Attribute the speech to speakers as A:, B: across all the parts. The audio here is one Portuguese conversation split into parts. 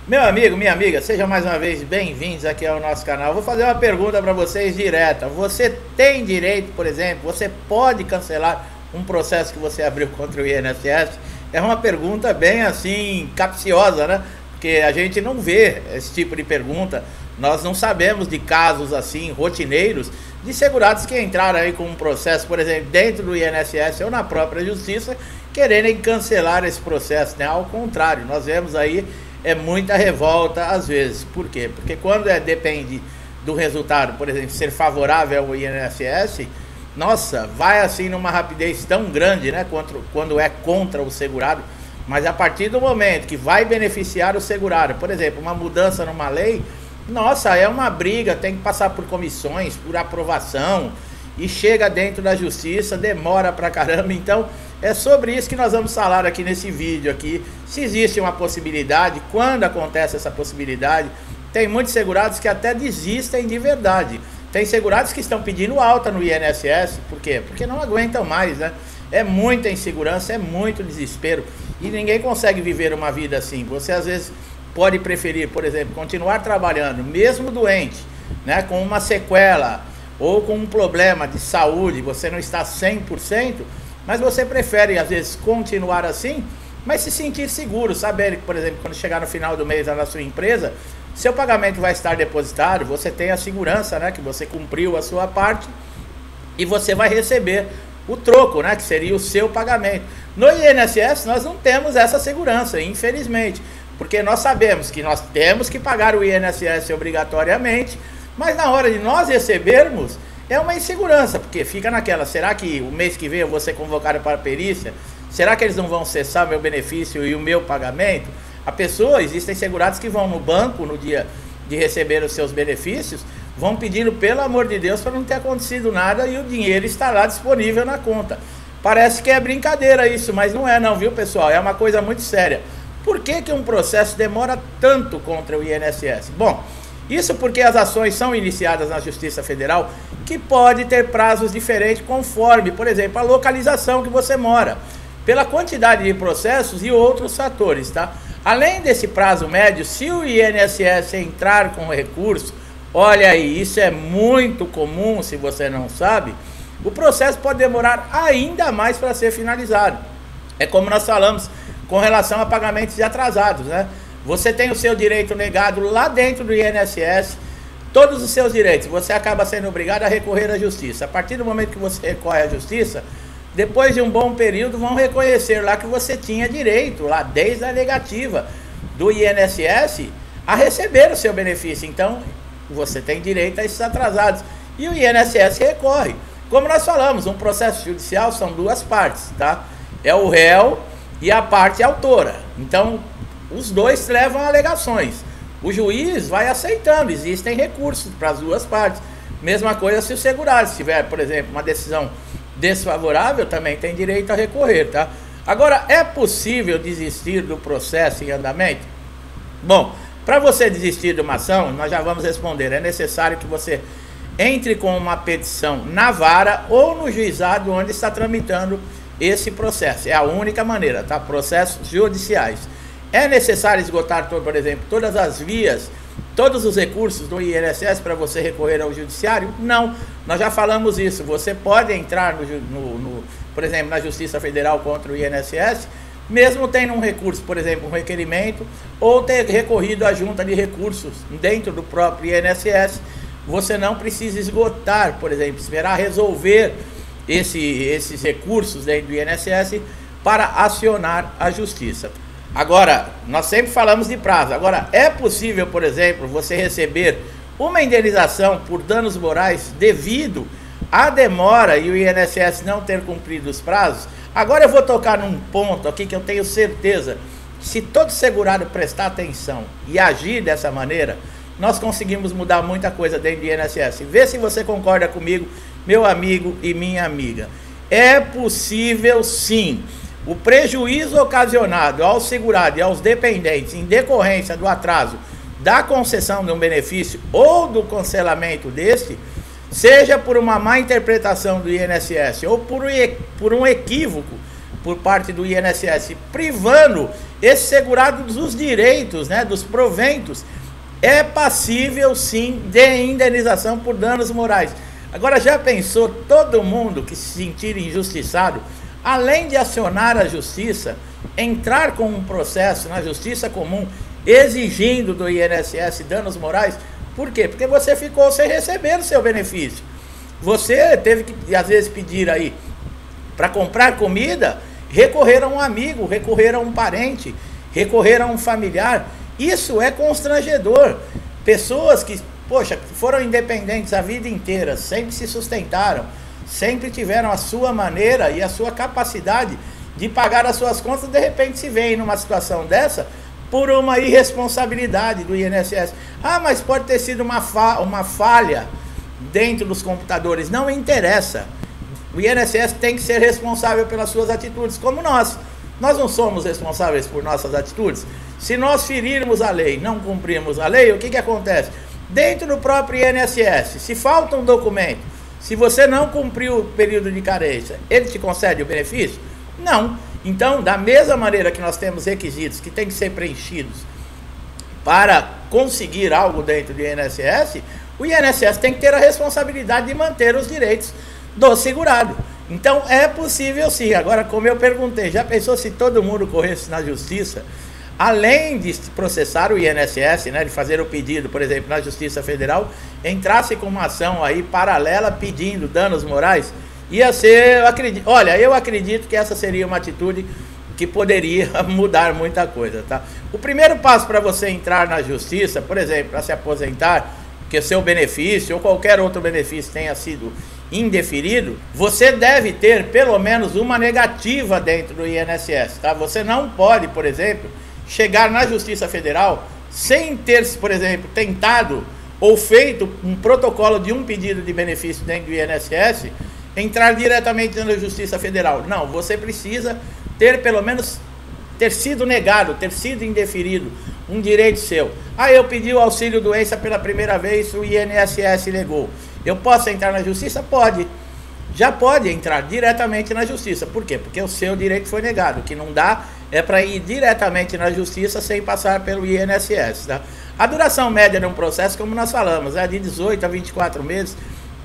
A: Meu amigo, minha amiga, sejam mais uma vez bem-vindos aqui ao nosso canal. Vou fazer uma pergunta para vocês direta. Você tem direito, por exemplo, você pode cancelar um processo que você abriu contra o INSS? É uma pergunta bem assim, capciosa, né? Porque a gente não vê esse tipo de pergunta. Nós não sabemos de casos assim, rotineiros, de segurados que entraram aí com um processo, por exemplo, dentro do INSS ou na própria Justiça, quererem cancelar esse processo, né? Ao contrário, nós vemos aí muita revolta às vezes. Por quê? Porque quando depende do resultado, por exemplo, ser favorável ao INSS, nossa, vai assim numa rapidez tão grande, né? Quando é contra o segurado. Mas a partir do momento que vai beneficiar o segurado, por exemplo, uma mudança numa lei, nossa, é uma briga, tem que passar por comissões, por aprovação, e chega dentro da justiça, demora pra caramba. Então é sobre isso que nós vamos falar aqui nesse vídeo aqui. Se existe uma possibilidade, quando acontece essa possibilidade. Tem muitos segurados que até desistem de verdade. Tem segurados que estão pedindo alta no INSS. Por quê? Porque não aguentam mais, né? É muita insegurança, é muito desespero, e ninguém consegue viver uma vida assim. Você às vezes pode preferir, por exemplo, continuar trabalhando mesmo doente, né, com uma sequela ou com um problema de saúde, você não está 100%, mas você prefere às vezes continuar assim, mas se sentir seguro, saber que, por exemplo, quando chegar no final do mês lá na sua empresa, seu pagamento vai estar depositado, você tem a segurança, né, que você cumpriu a sua parte e você vai receber o troco, né, que seria o seu pagamento. No INSS nós não temos essa segurança, infelizmente, porque nós sabemos que nós temos que pagar o INSS obrigatoriamente, mas na hora de nós recebermos, é uma insegurança, porque fica naquela, será que o mês que vem eu vou ser convocado para a perícia? Será que eles não vão cessar meu benefício e o meu pagamento? A pessoa, existem segurados que vão no banco no dia de receber os seus benefícios, vão pedindo pelo amor de Deus para não ter acontecido nada e o dinheiro está lá disponível na conta. Parece que é brincadeira isso, mas não é não, viu pessoal? É uma coisa muito séria. Por que que um processo demora tanto contra o INSS? Bom, isso porque as ações são iniciadas na Justiça Federal, que pode ter prazos diferentes conforme, por exemplo, a localização que você mora, pela quantidade de processos e outros fatores, tá? Além desse prazo médio, se o INSS entrar com recurso, olha aí, isso é muito comum, se você não sabe, o processo pode demorar ainda mais para ser finalizado. É como nós falamos com relação a pagamentos de atrasados, né? Você tem o seu direito negado lá dentro do INSS, todos os seus direitos, você acaba sendo obrigado a recorrer à justiça. A partir do momento que você recorre à justiça, depois de um bom período, vão reconhecer lá que você tinha direito, lá desde a negativa do INSS, a receber o seu benefício. Então, você tem direito a esses atrasados. E o INSS recorre. Como nós falamos, um processo judicial são duas partes, tá? É o réu e a parte autora. Então, os dois levam alegações. O juiz vai aceitando, existem recursos para as duas partes. Mesma coisa se o segurado tiver, por exemplo, uma decisão desfavorável, também tem direito a recorrer, tá? Agora, é possível desistir do processo em andamento? Bom, para você desistir de uma ação, nós já vamos responder. É necessário que você entre com uma petição na vara ou no juizado onde está tramitando esse processo. É a única maneira, tá? Processos judiciais. É necessário esgotar, por exemplo, todas as vias, todos os recursos do INSS para você recorrer ao judiciário? Não, nós já falamos isso. Você pode entrar, por exemplo, na Justiça Federal contra o INSS, mesmo tendo um recurso, por exemplo, um requerimento, ou ter recorrido à junta de recursos dentro do próprio INSS. Você não precisa esgotar, por exemplo, esperar resolver esses recursos dentro do INSS para acionar a justiça. Agora, nós sempre falamos de prazo. Agora, é possível, por exemplo, você receber uma indenização por danos morais devido à demora e o INSS não ter cumprido os prazos? Agora eu vou tocar num ponto aqui que eu tenho certeza que, se todo segurado prestar atenção e agir dessa maneira, nós conseguimos mudar muita coisa dentro do INSS. Vê se você concorda comigo, meu amigo e minha amiga. É possível sim. O prejuízo ocasionado ao segurado e aos dependentes em decorrência do atraso da concessão de um benefício ou do cancelamento deste, seja por uma má interpretação do INSS ou por um equívoco por parte do INSS, privando esse segurado dos direitos, né, dos proventos, é passível sim de indenização por danos morais. Agora, já pensou todo mundo que se sentir injustiçado, além de acionar a justiça, entrar com um processo na justiça comum exigindo do INSS danos morais? Por quê? Porque você ficou sem receber o seu benefício. Você teve que, às vezes, pedir aí para comprar comida, recorrer a um amigo, recorrer a um parente, recorrer a um familiar. Isso é constrangedor. Pessoas que, poxa, foram independentes a vida inteira, sempre se sustentaram, sempre tiveram a sua maneira e a sua capacidade de pagar as suas contas, de repente se veem numa situação dessa por uma irresponsabilidade do INSS. Ah, mas pode ter sido uma falha dentro dos computadores. Não interessa. O INSS tem que ser responsável pelas suas atitudes, como nós. Nós não somos responsáveis por nossas atitudes. Se nós ferirmos a lei, não cumprirmos a lei, o que acontece? Dentro do próprio INSS, se falta um documento, se você não cumpriu o período de carência, ele te concede o benefício? Não. Então, da mesma maneira que nós temos requisitos que têm que ser preenchidos para conseguir algo dentro do INSS, o INSS tem que ter a responsabilidade de manter os direitos do segurado. Então, é possível sim. Agora, como eu perguntei, já pensou se todo mundo corresse na justiça, além de processar o INSS, né, de fazer o pedido, por exemplo, na Justiça Federal, entrasse com uma ação aí paralela pedindo danos morais? Ia ser, eu acredito que essa seria uma atitude que poderia mudar muita coisa, tá? O primeiro passo para você entrar na justiça, por exemplo, para se aposentar, que o seu benefício ou qualquer outro benefício tenha sido indeferido, você deve ter pelo menos uma negativa dentro do INSS, tá? Você não pode, por exemplo, chegar na Justiça Federal sem ter, por exemplo, tentado ou feito um protocolo de um pedido de benefício dentro do INSS, entrar diretamente na Justiça Federal. Não, você precisa ter pelo menos ter sido negado, ter sido indeferido um direito seu. Ah, eu pedi o auxílio doença pela primeira vez, o INSS negou. Eu posso entrar na justiça? Pode. Já pode entrar diretamente na justiça. Por quê? Porque o seu direito foi negado. O que não dá é para ir diretamente na justiça sem passar pelo INSS, tá? A duração média de um processo, como nós falamos, é de 18 a 24 meses,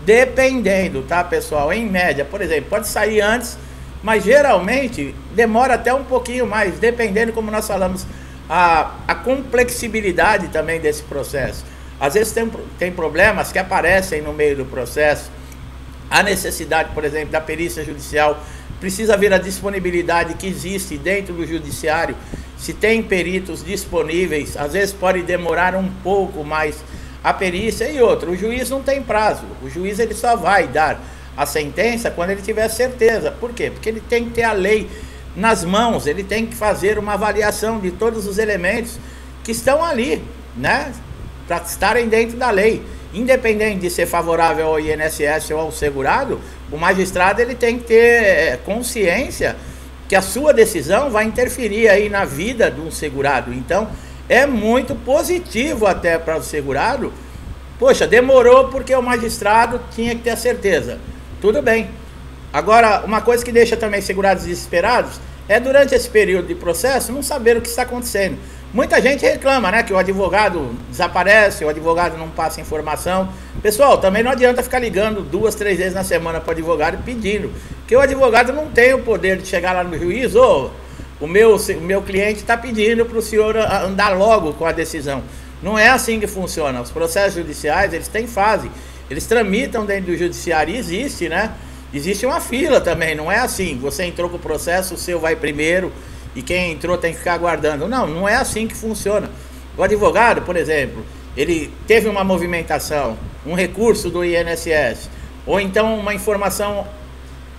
A: dependendo, tá, pessoal? Em média, por exemplo, pode sair antes, mas geralmente demora até um pouquinho mais, dependendo, como nós falamos, a complexibilidade também desse processo. Às vezes tem problemas que aparecem no meio do processo, a necessidade, por exemplo, da perícia judicial, precisa ver a disponibilidade que existe dentro do judiciário, se tem peritos disponíveis, às vezes pode demorar um pouco mais a perícia. E outra, o juiz não tem prazo, o juiz ele só vai dar a sentença quando ele tiver certeza. Por quê? Porque ele tem que ter a lei nas mãos, ele tem que fazer uma avaliação de todos os elementos que estão ali, né, para estarem dentro da lei. Independente de ser favorável ao INSS ou ao segurado, o magistrado ele tem que ter consciência que a sua decisão vai interferir aí na vida de um segurado. Então, é muito positivo até para o segurado. Poxa, demorou porque o magistrado tinha que ter a certeza. Tudo bem. Agora, uma coisa que deixa também segurados desesperados é durante esse período de processo não saber o que está acontecendo. Muita gente reclama, né, que o advogado desaparece, o advogado não passa informação. Pessoal, também não adianta ficar ligando 2, 3 vezes na semana para o advogado pedindo, porque o advogado não tem o poder de chegar lá no juiz, o meu cliente está pedindo para o senhor andar logo com a decisão. Não é assim que funciona. Os processos judiciais, eles têm fase, eles tramitam dentro do judiciário e existe, né? Existe uma fila também, não é assim, você entrou com o processo, o seu vai primeiro e quem entrou tem que ficar aguardando. Não, não é assim que funciona. O advogado, por exemplo, ele teve uma movimentação, um recurso do INSS, ou então uma informação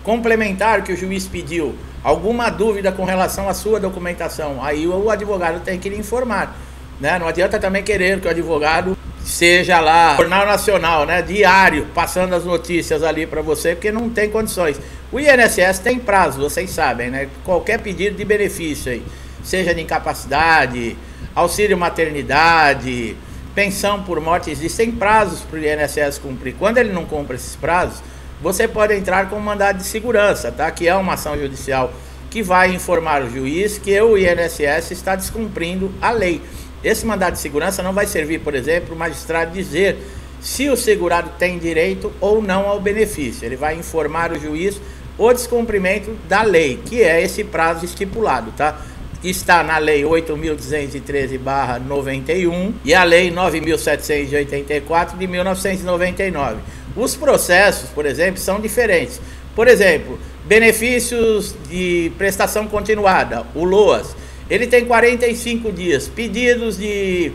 A: complementar que o juiz pediu, alguma dúvida com relação à sua documentação, aí o advogado tem que lhe informar, né? Não adianta também querer que o advogado seja lá, Jornal Nacional, né, diário, passando as notícias ali para você, porque não tem condições. O INSS tem prazo, vocês sabem, né? Qualquer pedido de benefício aí, seja de incapacidade, auxílio maternidade, pensão por morte, existem prazos para o INSS cumprir. Quando ele não cumpre esses prazos, você pode entrar com um mandado de segurança, tá? Que é uma ação judicial que vai informar o juiz que o INSS está descumprindo a lei. Esse mandado de segurança não vai servir, por exemplo, para o magistrado dizer se o segurado tem direito ou não ao benefício. Ele vai informar o juiz o descumprimento da lei, que é esse prazo estipulado, tá? Está na lei 8.213/91 e a lei 9.784 de 1999. Os processos, por exemplo, são diferentes. Por exemplo, benefícios de prestação continuada, o LOAS, ele tem 45 dias. Pedidos de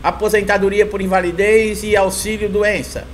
A: aposentadoria por invalidez e auxílio doença,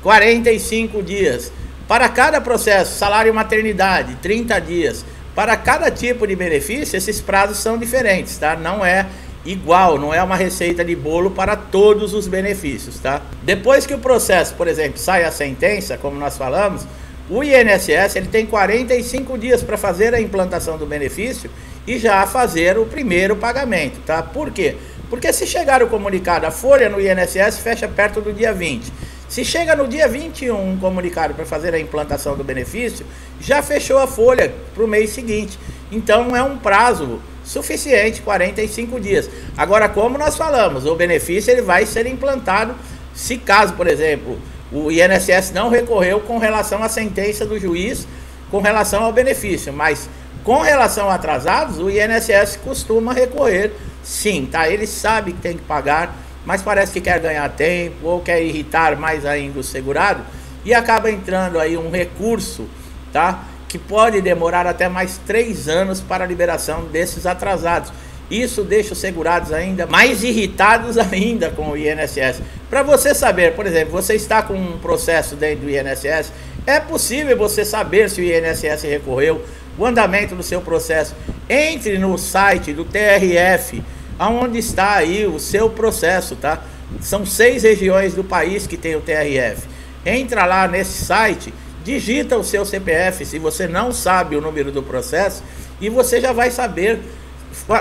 A: 45 dias. Para cada processo, salário maternidade, 30 dias. Para cada tipo de benefício, esses prazos são diferentes, tá? Não é igual, não é uma receita de bolo para todos os benefícios, tá? Depois que o processo, por exemplo, sai a sentença, como nós falamos, o INSS ele tem 45 dias para fazer a implantação do benefício e já fazer o primeiro pagamento, tá? Por quê? Porque se chegar o comunicado, a folha no INSS fecha perto do dia 20. Se chega no dia 21 um comunicado para fazer a implantação do benefício, já fechou a folha para o mês seguinte. Então é um prazo suficiente, 45 dias. Agora, como nós falamos, o benefício ele vai ser implantado se caso, por exemplo, o INSS não recorreu com relação à sentença do juiz com relação ao benefício, mas com relação a atrasados, o INSS costuma recorrer sim, tá? Ele sabe que tem que pagar, mas parece que quer ganhar tempo ou quer irritar mais ainda o segurado e acaba entrando aí um recurso, tá? Que pode demorar até mais 3 anos para a liberação desses atrasados. Isso deixa os segurados ainda mais irritados ainda com o INSS. Para você saber, por exemplo, você está com um processo dentro do INSS, é possível você saber se o INSS recorreu, o andamento do seu processo. Entre no site do TRF, aonde está aí o seu processo, tá? São 6 regiões do país que tem o TRF. Entra lá nesse site, digita o seu CPF, se você não sabe o número do processo, e você já vai saber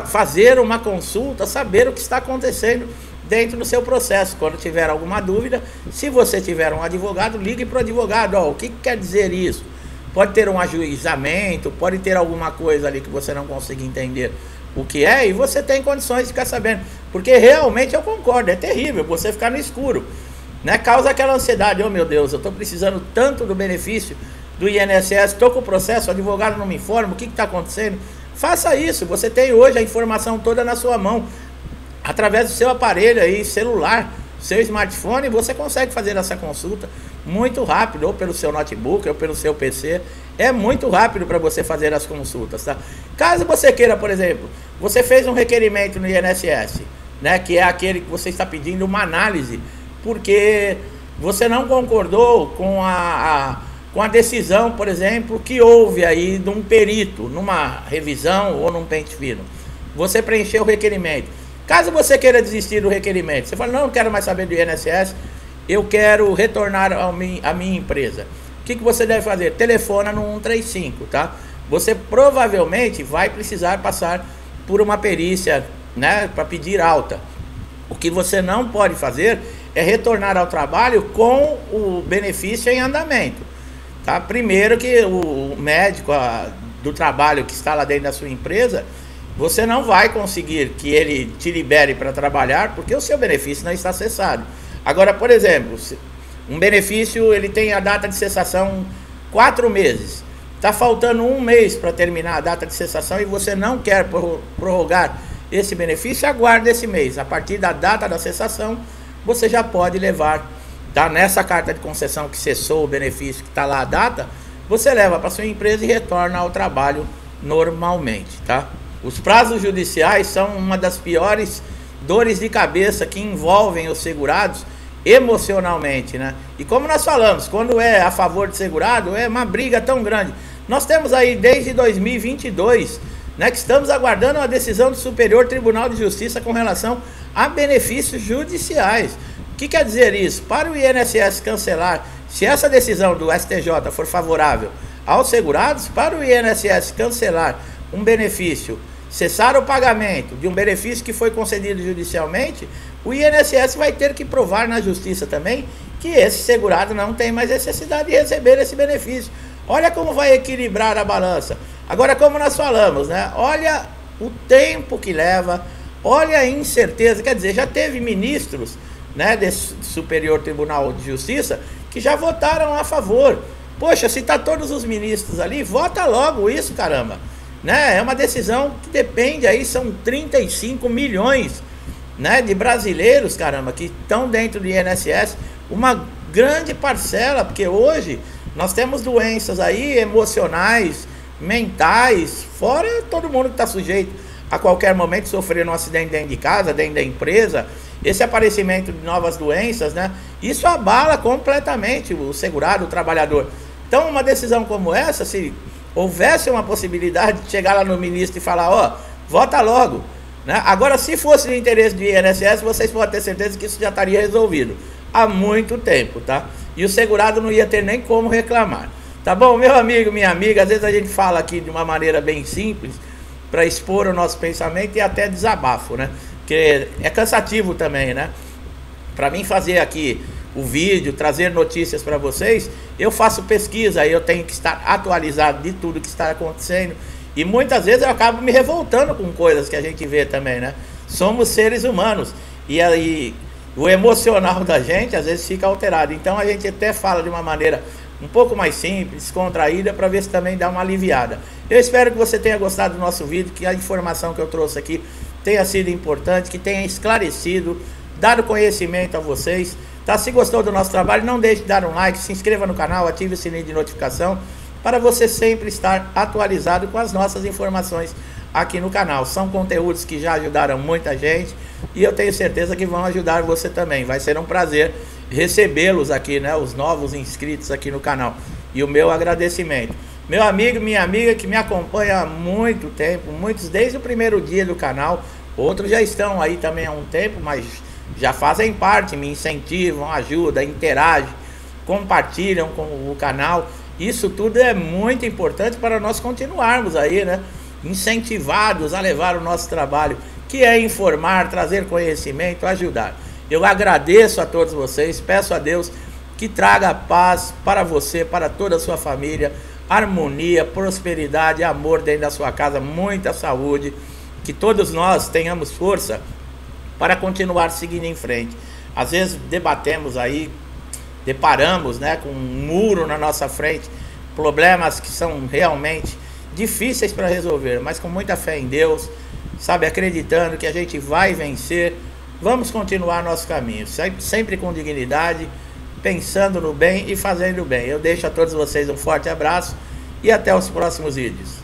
A: fazer uma consulta, saber o que está acontecendo dentro do seu processo. Quando tiver alguma dúvida, se você tiver um advogado, ligue para o advogado. Ó, o que quer dizer isso? Pode ter um ajuizamento, pode ter alguma coisa ali que você não consiga entender o que é, e você tem condições de ficar sabendo, porque realmente eu concordo, é terrível você ficar no escuro, né? Causa aquela ansiedade, oh meu Deus, eu estou precisando tanto do benefício do INSS, estou com o processo, o advogado não me informa, o que está acontecendo? Faça isso, você tem hoje a informação toda na sua mão, através do seu aparelho aí, celular, seu smartphone, você consegue fazer essa consulta muito rápido, ou pelo seu notebook, ou pelo seu PC, é muito rápido para você fazer as consultas, tá? Caso você queira, por exemplo, você fez um requerimento no INSS, né, que é aquele que você está pedindo uma análise, porque você não concordou com a decisão, por exemplo, que houve aí de um perito, numa revisão ou num pente fino. Você preencheu o requerimento. Caso você queira desistir do requerimento, você fala, não quero mais saber do INSS, eu quero retornar à minha empresa. O que você deve fazer? Telefona no 135, tá? Você provavelmente vai precisar passar por uma perícia, né, para pedir alta. O que você não pode fazer é retornar ao trabalho com o benefício em andamento, tá? Primeiro que o médico do trabalho que está lá dentro da sua empresa, você não vai conseguir que ele te libere para trabalhar, porque o seu benefício não está cessado. Agora, por exemplo, um benefício ele tem a data de cessação 4 meses. Está faltando 1 mês para terminar a data de cessação e você não quer prorrogar esse benefício, aguarde esse mês. A partir da data da cessação, você já pode levar, tá? Nessa carta de concessão que cessou o benefício, que está lá a data, você leva para sua empresa e retorna ao trabalho normalmente, tá? Os prazos judiciais são uma das piores dores de cabeça que envolvem os segurados emocionalmente, né? E como nós falamos, quando é a favor de segurado, é uma briga tão grande. Nós temos aí desde 2022, né, que estamos aguardando a decisão do Superior Tribunal de Justiça com relação a benefícios judiciais. O que quer dizer isso? Para o INSS cancelar, se essa decisão do STJ for favorável aos segurados, para o INSS cancelar um benefício, cessar o pagamento de um benefício que foi concedido judicialmente, o INSS vai ter que provar na justiça também que esse segurado não tem mais necessidade de receber esse benefício. Olha como vai equilibrar a balança. Agora, como nós falamos, né? Olha o tempo que leva, olha a incerteza. Quer dizer, já teve ministros, né, desse Superior Tribunal de Justiça que já votaram a favor. Poxa, se tá todos os ministros ali, vota logo isso, caramba. Né? É uma decisão que depende aí, são 35 milhões, né, de brasileiros, caramba, que estão dentro do INSS, uma grande parcela, porque hoje nós temos doenças aí emocionais, mentais, fora todo mundo que está sujeito a qualquer momento sofrer um acidente dentro de casa, dentro da empresa. Esse aparecimento de novas doenças, né, isso abala completamente o segurado, o trabalhador. Então, uma decisão como essa, se houvesse uma possibilidade de chegar lá no ministro e falar, ó, vota logo, né? Agora, se fosse de interesse do INSS, vocês podem ter certeza que isso já estaria resolvido há muito tempo, tá? E o segurado não ia ter nem como reclamar. Tá bom, meu amigo, minha amiga, às vezes a gente fala aqui de uma maneira bem simples para expor o nosso pensamento e até desabafo, né? Porque é cansativo também, né? Para mim fazer aqui o vídeo, trazer notícias para vocês, eu faço pesquisa, eu tenho que estar atualizado de tudo que está acontecendo. E muitas vezes eu acabo me revoltando com coisas que a gente vê também, né? Somos seres humanos. E aí o emocional da gente às vezes fica alterado. Então a gente até fala de uma maneira um pouco mais simples, descontraída, para ver se também dá uma aliviada. Eu espero que você tenha gostado do nosso vídeo, que a informação que eu trouxe aqui tenha sido importante, que tenha esclarecido, dado conhecimento a vocês. Tá? Se gostou do nosso trabalho, não deixe de dar um like, se inscreva no canal, ative o sininho de notificação, para você sempre estar atualizado com as nossas informações aqui no canal. São conteúdos que já ajudaram muita gente e eu tenho certeza que vão ajudar você também. Vai ser um prazer recebê-los aqui, né, os novos inscritos aqui no canal. E o meu agradecimento. Meu amigo, minha amiga que me acompanha há muito tempo, muitos desde o primeiro dia do canal, outros já estão aí também há um tempo, mas já fazem parte, me incentivam, ajudam, interagem, compartilham com o canal. Isso tudo é muito importante para nós continuarmos aí, né, incentivados a levar o nosso trabalho, que é informar, trazer conhecimento, ajudar. Eu agradeço a todos vocês, peço a Deus que traga paz para você, para toda a sua família, harmonia, prosperidade, amor dentro da sua casa, muita saúde, que todos nós tenhamos força para continuar seguindo em frente. Às vezes debatemos aí, deparamos, né, com um muro na nossa frente, problemas que são realmente difíceis para resolver, mas com muita fé em Deus, sabe, acreditando que a gente vai vencer, vamos continuar nosso caminho, sempre com dignidade, pensando no bem e fazendo o bem. Eu deixo a todos vocês um forte abraço e até os próximos vídeos.